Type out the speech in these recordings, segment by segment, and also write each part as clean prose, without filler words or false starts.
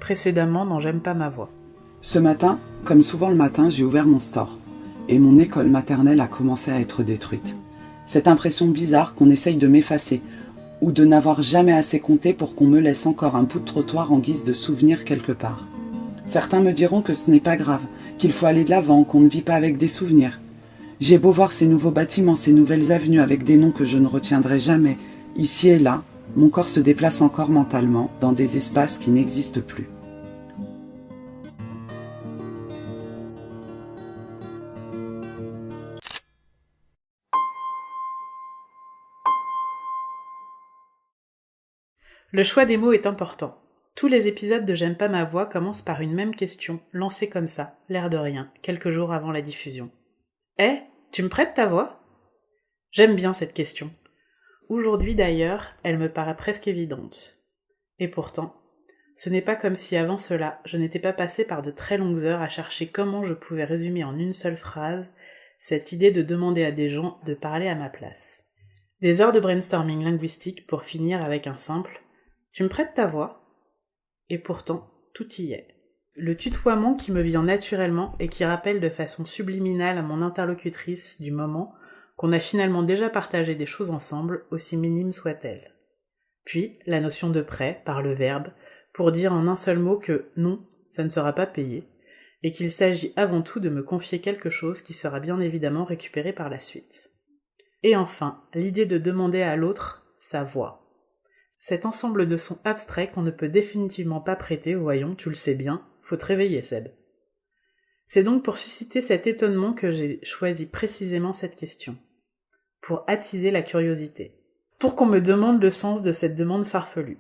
Précédemment dans J'aime pas ma voix. Ce matin, comme souvent le matin, j'ai ouvert mon store. Et mon école maternelle a commencé à être détruite. Cette impression bizarre qu'on essaye de m'effacer, ou de n'avoir jamais assez compté pour qu'on me laisse encore un bout de trottoir en guise de souvenir quelque part. Certains me diront que ce n'est pas grave, qu'il faut aller de l'avant, qu'on ne vit pas avec des souvenirs. J'ai beau voir ces nouveaux bâtiments, ces nouvelles avenues avec des noms que je ne retiendrai jamais, ici et là, mon corps se déplace encore mentalement dans des espaces qui n'existent plus. Le choix des mots est important. Tous les épisodes de J'aime pas ma voix commencent par une même question, lancée comme ça, l'air de rien, quelques jours avant la diffusion. Tu me prêtes ta voix ? J'aime bien cette question. Aujourd'hui d'ailleurs, elle me paraît presque évidente. Et pourtant, ce n'est pas comme si avant cela, je n'étais pas passée par de très longues heures à chercher comment je pouvais résumer en une seule phrase cette idée de demander à des gens de parler à ma place. Des heures de brainstorming linguistique pour finir avec un simple « Tu me prêtes ta voix ?» Et pourtant, tout y est. Le tutoiement qui me vient naturellement et qui rappelle de façon subliminale à mon interlocutrice du moment qu'on a finalement déjà partagé des choses ensemble, aussi minimes soient-elles. Puis, la notion de prêt, par le verbe, pour dire en un seul mot que non, ça ne sera pas payé, et qu'il s'agit avant tout de me confier quelque chose qui sera bien évidemment récupéré par la suite. Et enfin, l'idée de demander à l'autre sa voix. Cet ensemble de sons abstraits qu'on ne peut définitivement pas prêter, voyons, tu le sais bien, faut te réveiller, Seb. C'est donc pour susciter cet étonnement que j'ai choisi précisément cette question. Pour attiser la curiosité. Pour qu'on me demande le sens de cette demande farfelue.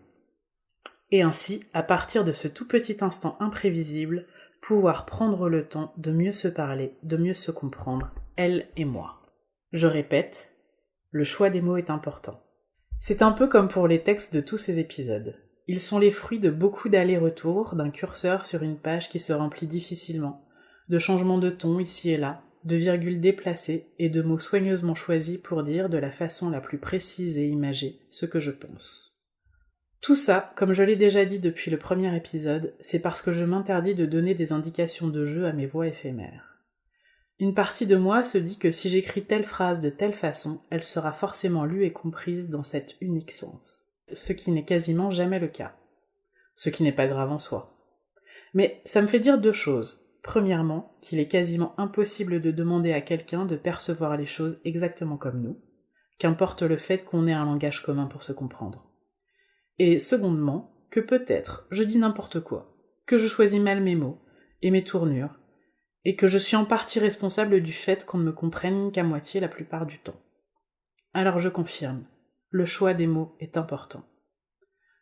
Et ainsi, à partir de ce tout petit instant imprévisible, pouvoir prendre le temps de mieux se parler, de mieux se comprendre, elle et moi. Je répète, le choix des mots est important. C'est un peu comme pour les textes de tous ces épisodes. Ils sont les fruits de beaucoup d'allers-retours, d'un curseur sur une page qui se remplit difficilement, de changements de ton ici et là, de virgules déplacées et de mots soigneusement choisis pour dire de la façon la plus précise et imagée ce que je pense. Tout ça, comme je l'ai déjà dit depuis le premier épisode, c'est parce que je m'interdis de donner des indications de jeu à mes voix éphémères. Une partie de moi se dit que si j'écris telle phrase de telle façon, elle sera forcément lue et comprise dans cet unique sens. Ce qui n'est quasiment jamais le cas. Ce qui n'est pas grave en soi. Mais ça me fait dire deux choses. Premièrement, qu'il est quasiment impossible de demander à quelqu'un de percevoir les choses exactement comme nous, qu'importe le fait qu'on ait un langage commun pour se comprendre. Et secondement, que peut-être je dis n'importe quoi, que je choisis mal mes mots et mes tournures, et que je suis en partie responsable du fait qu'on ne me comprenne qu'à moitié la plupart du temps. Alors je confirme, le choix des mots est important.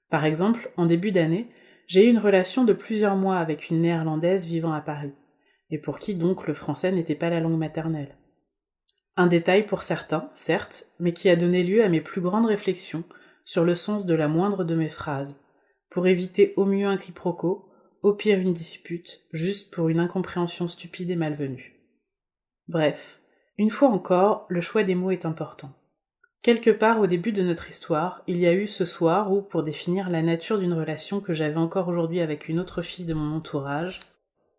Par exemple, en début d'année, j'ai eu une relation de plusieurs mois avec une néerlandaise vivant à Paris, et pour qui donc le français n'était pas la langue maternelle. Un détail pour certains, certes, mais qui a donné lieu à mes plus grandes réflexions sur le sens de la moindre de mes phrases, pour éviter au mieux un quiproquo, au pire une dispute, juste pour une incompréhension stupide et malvenue. Bref, une fois encore, le choix des mots est important. Quelque part au début de notre histoire, il y a eu ce soir où, pour définir la nature d'une relation que j'avais encore aujourd'hui avec une autre fille de mon entourage,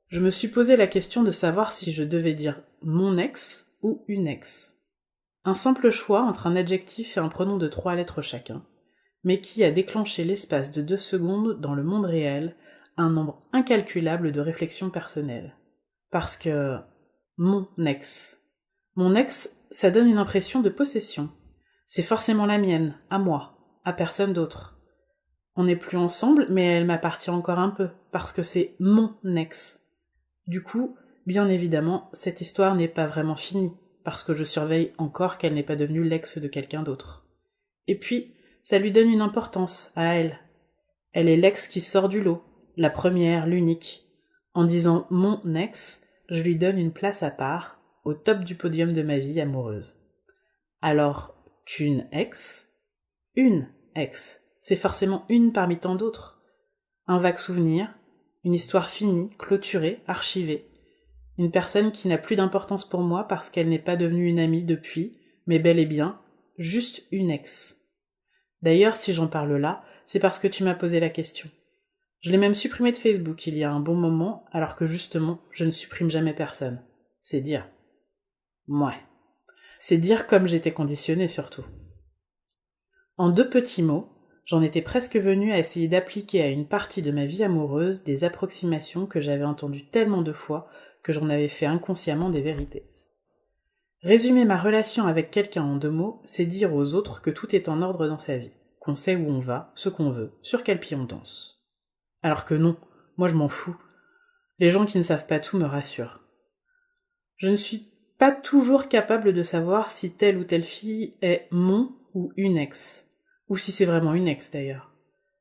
je me suis posé la question de savoir si je devais dire mon ex ou une ex. Un simple choix entre un adjectif et un pronom de 3 lettres chacun, mais qui a déclenché l'espace de 2 secondes dans le monde réel un nombre incalculable de réflexions personnelles. Parce que mon ex, ça donne une impression de possession. C'est forcément la mienne, à moi, à personne d'autre. On n'est plus ensemble, mais elle m'appartient encore un peu, parce que c'est mon ex. Du coup, bien évidemment, cette histoire n'est pas vraiment finie, parce que je surveille encore qu'elle n'est pas devenue l'ex de quelqu'un d'autre. Et puis, ça lui donne une importance, à elle. Elle est l'ex qui sort du lot, la première, l'unique. En disant mon ex, je lui donne une place à part, au top du podium de ma vie amoureuse. Alors qu'une ex, c'est forcément une parmi tant d'autres. Un vague souvenir, une histoire finie, clôturée, archivée. Une personne qui n'a plus d'importance pour moi parce qu'elle n'est pas devenue une amie depuis, mais bel et bien, juste une ex. D'ailleurs, si j'en parle là, c'est parce que tu m'as posé la question. Je l'ai même supprimé de Facebook il y a un bon moment, alors que justement, je ne supprime jamais personne. C'est dire. Ouais. C'est dire comme j'étais conditionnée surtout. En 2 petits mots, j'en étais presque venue à essayer d'appliquer à une partie de ma vie amoureuse des approximations que j'avais entendues tellement de fois que j'en avais fait inconsciemment des vérités. Résumer ma relation avec quelqu'un en 2 mots, c'est dire aux autres que tout est en ordre dans sa vie, qu'on sait où on va, ce qu'on veut, sur quel pied on danse. Alors que non, moi je m'en fous. Les gens qui ne savent pas tout me rassurent. Je ne suis pas toujours capable de savoir si telle ou telle fille est mon ou une ex, ou si c'est vraiment une ex d'ailleurs.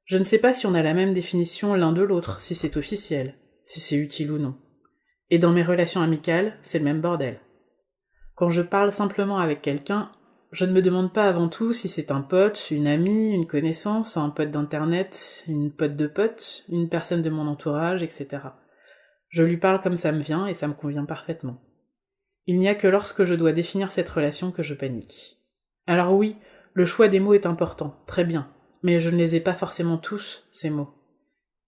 Je ne sais pas si on a la même définition l'un de l'autre, si c'est officiel, si c'est utile ou non. Et dans mes relations amicales, c'est le même bordel. Quand je parle simplement avec quelqu'un, je ne me demande pas avant tout si c'est un pote, une amie, une connaissance, un pote d'internet, une pote de pote, une personne de mon entourage, etc. Je lui parle comme ça me vient et ça me convient parfaitement. Il n'y a que lorsque je dois définir cette relation que je panique. Alors oui, le choix des mots est important, très bien, mais je ne les ai pas forcément tous, ces mots.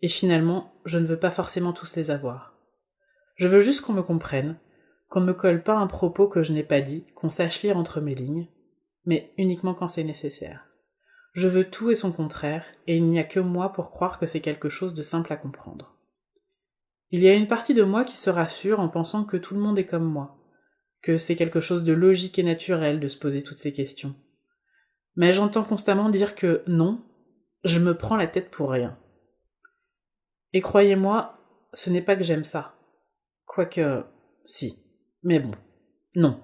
Et finalement, je ne veux pas forcément tous les avoir. Je veux juste qu'on me comprenne, qu'on ne me colle pas un propos que je n'ai pas dit, qu'on sache lire entre mes lignes, mais uniquement quand c'est nécessaire. Je veux tout et son contraire, et il n'y a que moi pour croire que c'est quelque chose de simple à comprendre. Il y a une partie de moi qui se rassure en pensant que tout le monde est comme moi, que c'est quelque chose de logique et naturel de se poser toutes ces questions. Mais j'entends constamment dire que non, je me prends la tête pour rien. Et croyez-moi, ce n'est pas que j'aime ça. Quoique, si. Mais bon, non.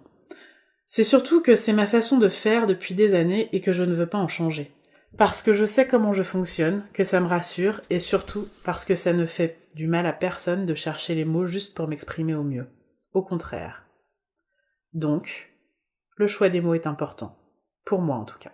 C'est surtout que c'est ma façon de faire depuis des années et que je ne veux pas en changer. Parce que je sais comment je fonctionne, que ça me rassure, et surtout parce que ça ne fait du mal à personne de chercher les mots juste pour m'exprimer au mieux. Au contraire. Donc, le choix des mots est important. Pour moi en tout cas.